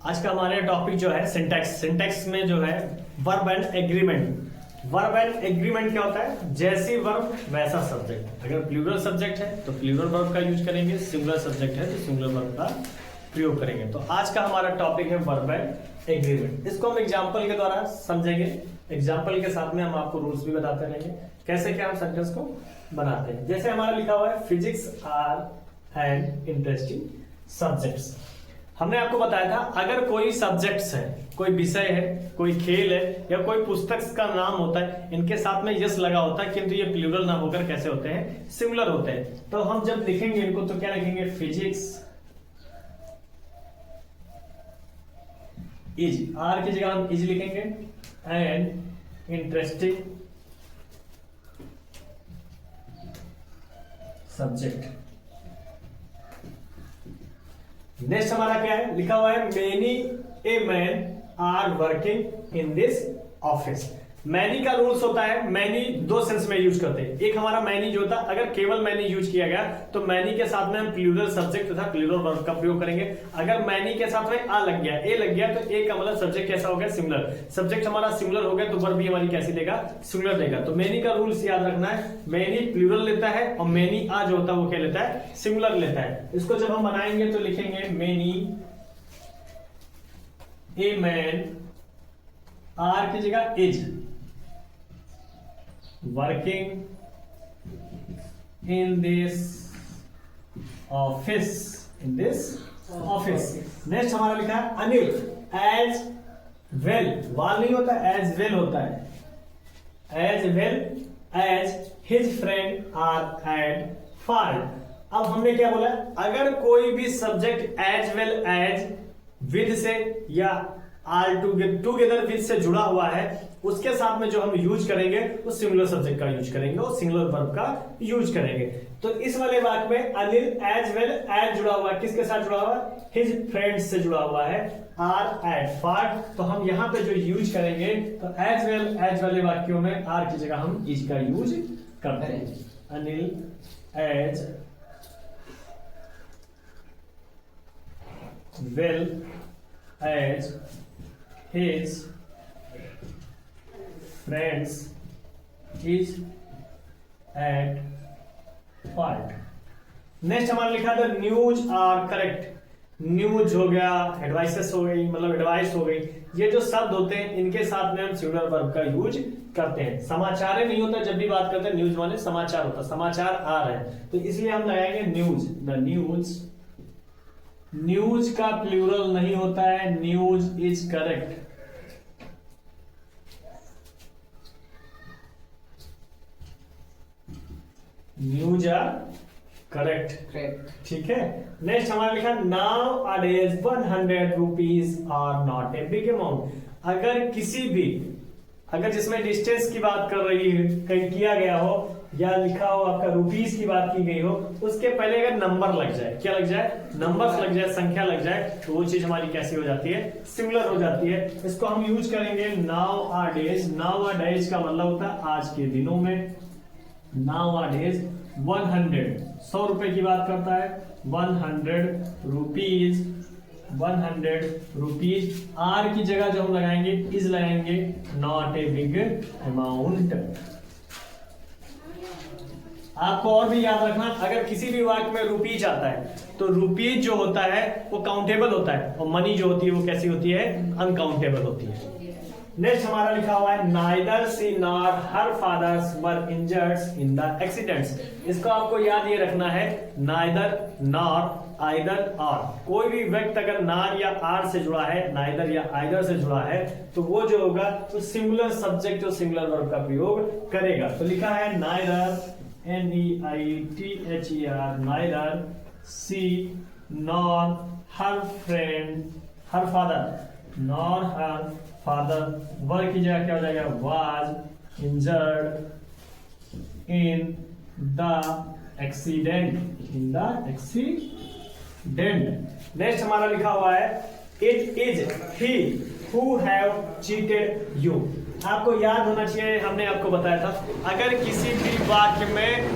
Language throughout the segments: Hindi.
आज का हमारे टॉपिक जो है सिंटैक्स। सिंटैक्स में जो है verb and agreement. Verb and agreement क्या होता है? जैसी वर्ब वैसा सब्जेक्ट। अगर प्लूरल सब्जेक्ट है तो प्लूरल वर्ब का यूज करेंगे, सिंगुलर सब्जेक्ट है तो सिंगुलर वर्ब का प्रयोग करेंगे। तो आज का हमारा टॉपिक है वर्ब एंड एग्रीमेंट। इसको हम एग्जाम्पल के द्वारा समझेंगे। एग्जाम्पल के साथ में हम आपको रूल्स भी बताते रहेंगे कैसे क्या हम सेंटेंस को बनाते हैं। जैसे हमारा लिखा हुआ है physics are and interesting subjects. हमने आपको बताया था अगर कोई सब्जेक्ट्स है, कोई विषय है, कोई खेल है या कोई पुस्तक का नाम होता है, इनके साथ में यस लगा होता है किंतु ये प्लूरल ना होकर कैसे होते हैं? सिंगुलर होते हैं। तो हम जब लिखेंगे इनको तो क्या लिखेंगे? फिजिक्स इज, आर की जगह हम इज लिखेंगे, एंड इंटरेस्टिंग सब्जेक्ट। नेक्स्ट हमारा क्या है? लिखा हुआ है many a man are working in this office. Many का रूल्स होता है, मैनी दो सेंस में यूज करते हैं। एक हमारा मैनी जो होता है, अगर केवल मैनी यूज किया गया तो मैनी के साथ में हम प्लूरल सब्जेक्ट तथा प्लूरल वर्ब का प्रयोग करेंगे। अगर मैनी के साथ में आ लग गया, ए लग गया, तो ए का मतलब सब्जेक्ट कैसा हो गया? सिंगुलर। सब्जेक्ट हमारा सिंगुलर हो गया तो वर्ब भी हमारी कैसी लेगा? सिंगुलर लेगा। तो मैनी का रूल्स याद रखना है, मैनी प्लूरल लेता है और मैनी आ जो होता है वो क्या लेता है? सिंगुलर लेता है। इसको जब हम बनाएंगे तो लिखेंगे मैनी ए मैन, आर की जगह is working in this office, in this office. Next हमारा लिखा है अनिल एज वेल, वाल नहीं होता, एज वेल होता है, as well as his friend are at fault. अब हमने क्या बोला? अगर कोई भी subject as well as with से या आर टुगेदर विद से जुड़ा हुआ है, उसके साथ में जो हम यूज करेंगे वो सिंगुलर सब्जेक्ट का यूज करेंगे और सिंगुलर वर्ब का यूज करेंगे। तो इस वाले वाक्य में अनिल एज वेल एज जुड़ा हुआ है, किसके साथ जुड़ा हुआ है? हिज फ्रेंड्स से जुड़ा हुआ है, आर एट फाल्ट। तो हम यहां पे जो यूज करेंगे तो एज वेल एज वाले वाक्यों में आर की जगह हम इज का यूज करते हैं। Anil as well as his friends is at fault। Next हमारा लिखा था न्यूज आर करेक्ट। न्यूज हो गया, एडवाइसेस हो गई, मतलब एडवाइस हो गई। ये जो शब्द होते हैं इनके साथ में हम सिंगुलर वर्ब का यूज करते हैं। समाचार नहीं होता, जब भी बात करते हैं न्यूज माने समाचार होता, समाचार आ रहे हैं तो इसलिए हम लगाएंगे न्यूज। द न्यूज, न्यूज का प्लूरल नहीं होता है, news is correct. News are correct, ठीक है। नेक्स्ट हमारा लिखा nowadays 100 rupees are not a big amount. अगर किसी भी, अगर जिसमें डिस्टेंस की बात कर रही है, कहीं किया गया हो या लिखा हो आपका रुपीस की बात की गई हो, उसके पहले अगर नंबर लग जाए, क्या लग जाए? नंबर्स लग जाए, संख्या लग जाए, तो वो चीज हमारी कैसी हो जाती है? सिंगुलर हो जाती है। इसको हम यूज करेंगे now are days. Now are days का मतलब होता है आज के दिनों में। नाउ आर डेज 100 रुपए की बात करता है, 100 रुपीज, 100 रुपीज। आर की जगह जो हम लगाएंगे इज लगाएंगे, नॉट ए बिग अमाउंट। आपको और भी याद रखना, अगर किसी भी वाक्य में रुपीज आता है तो रुपीज जो होता है वो काउंटेबल होता है और मनी जो होती है वो कैसी होती है? अनकाउंटेबल होती है। नेक्स्ट हमारा लिखा हुआ है neither she nor her fathers were injured in the accidents. इसको आपको याद ये रखना है, नाइदर, नॉर, आइदर, और। कोई भी व्यक्ति अगर नार या आर से जुड़ा है, नाइदर या आइदर से जुड़ा है, तो वो जो होगा तो सिंगुलर सब्जेक्ट और सिंगुलर वर्ब का प्रयोग करेगा। तो लिखा है neither, NEITHER, neither she nor her friend, her father, nor her father, were की जगह क्या हो जाएगा? Was injured in the accident, in the accident. Next हमारा लिखा हुआ है it is he who have cheated you. आपको याद होना चाहिए, हमने आपको बताया था अगर किसी भी वाक्य में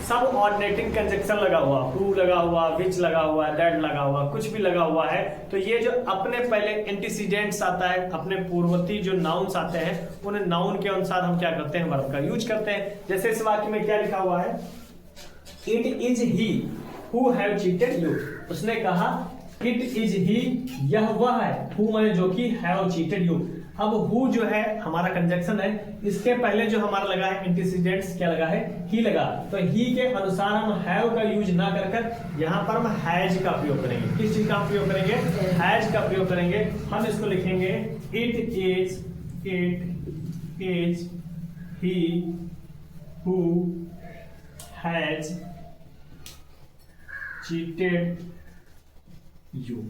सब ऑर्डिनेटिंग कंजक्शन लगा हुआ, हु लगा हुआ, विच लगा हुआ, दैट लगा हुआ, कुछ भी लगा हुआ है, तो ये जो अपने पहले एंटीसीडेंट्स आता है, अपने पूर्ववर्ती जो नाउन्स आते हैं, उन नाउन के अनुसार हम क्या करते हैं, वर्ब का यूज करते हैं। जैसे इस वाक्य में क्या लिखा हुआ है, it is he who have cheated you. उसने कहा इट इज ही, यह वह है, हु माने जो कि, हैव चीटेड यू। अब हु जो है हमारा कंजक्शन है, इसके पहले जो हमारा लगा है एंटीसीडेंट्स क्या लगा है, ही लगा, तो ही के अनुसार हम हैव का यूज ना कर कर यहाँ पर हम हैज का प्रयोग करेंगे। किस चीज का प्रयोग करेंगे, हैज का प्रयोग करेंगे। हम इसको लिखेंगे it is he who has cheated you.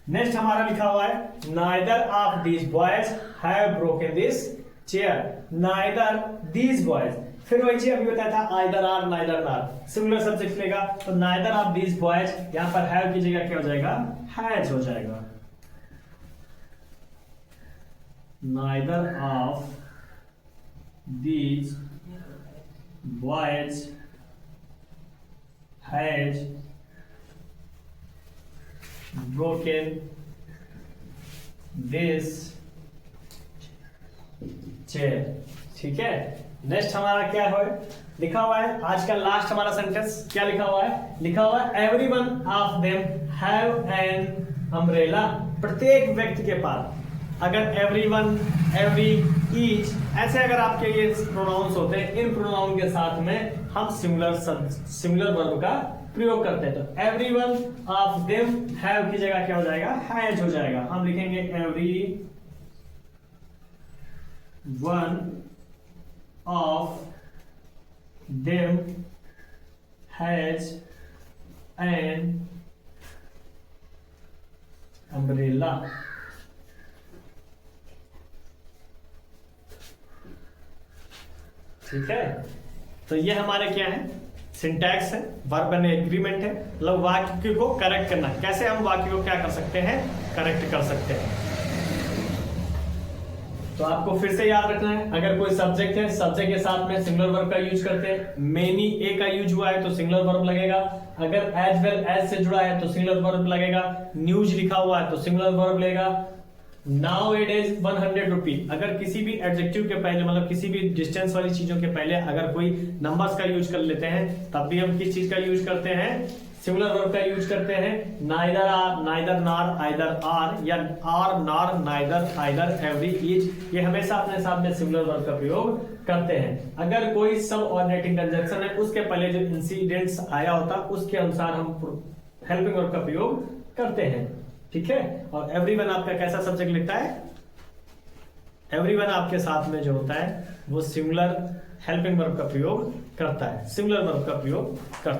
Next हमारा लिखा हुआ है neither of these boys have broken this chair. Neither these boys, फिर वही चीज अभी बताया था, आइदर आर नाइदर नार, सिमिलर सब्जेक्ट लेगा, तो नाइदर ऑफ दीज बॉयज, यहां पर हैव की जगह क्या हो जाएगा, हैज हो जाएगा। Neither of these boys has broken this chair। ठीक है, नेक्स्ट हमारा क्या है, लिखा हुआ है आज का लास्ट हमारा सेंटेंस, क्या लिखा हुआ है, लिखा हुआ है everyone of them have an umbrella. प्रत्येक व्यक्ति के पास, अगर एवरीवन, एवरी, ईच, ऐसे अगर आपके ये प्रोनाउंस होते हैं, इन प्रोनाउन के साथ में हम सिमिलर वर्ब का प्रयोग करते हैं। तो एवरीवन ऑफ देम, हैव की जगह क्या हो जाएगा, हैज हो जाएगा। हम लिखेंगे every one of them has an umbrella. ठीक है, तो ये हमारे क्या है, सिंटैक्स है, वर्ब एंड एग्रीमेंट है, मतलब वाक्य को करेक्ट करना। कैसे हम वाक्य को क्या कर सकते हैं, करेक्ट कर सकते हैं। तो आपको फिर से याद रखना है, अगर कोई सब्जेक्ट है, सब्जेक्ट के साथ में सिंगुलर वर्ब का यूज करते हैं। मेनी ए का यूज हुआ है तो सिंगुलर वर्ब लगेगा। अगर एज वेल एज से जुड़ा है तो सिंगुलर वर्ब लगेगा। न्यूज लिखा हुआ है तो सिंगुलर वर्ब लगेगा। नाउ इट इज 100 रुपी, अगर किसी भी एडजेक्टिव के पहले, मतलब किसी भी डिस्टेंस वाली चीजों के पहले अगर कोई नंबर्स का यूज कर लेते हैं, तब भी हम किस चीज का यूज करते हैं, सिंगुलर वर्ब का यूज करते हैं। नाइदर आर, नाइदर नार, आइदर आर, या आर, नार, नाइदर, आइदर, एवरी, ईच, ये हमेशा अपने साथ में सिंगुलर वर्ब का प्रयोग करते हैं। अगर कोई सब ऑर्डिनेटिंग कंजंक्शन है, उसके पहले जो इंसिडेंट्स आया होता, उसके अनुसार हम हेल्पिंग वर्ब का प्रयोग करते हैं। ठीक है, और एवरीवन आपका कैसा सब्जेक्ट लिखता है, एवरीवन आपके साथ में जो होता है वो सिंगुलर हेल्पिंग वर्ब का प्रयोग करता है, सिंगुलर वर्ब का प्रयोग करता है।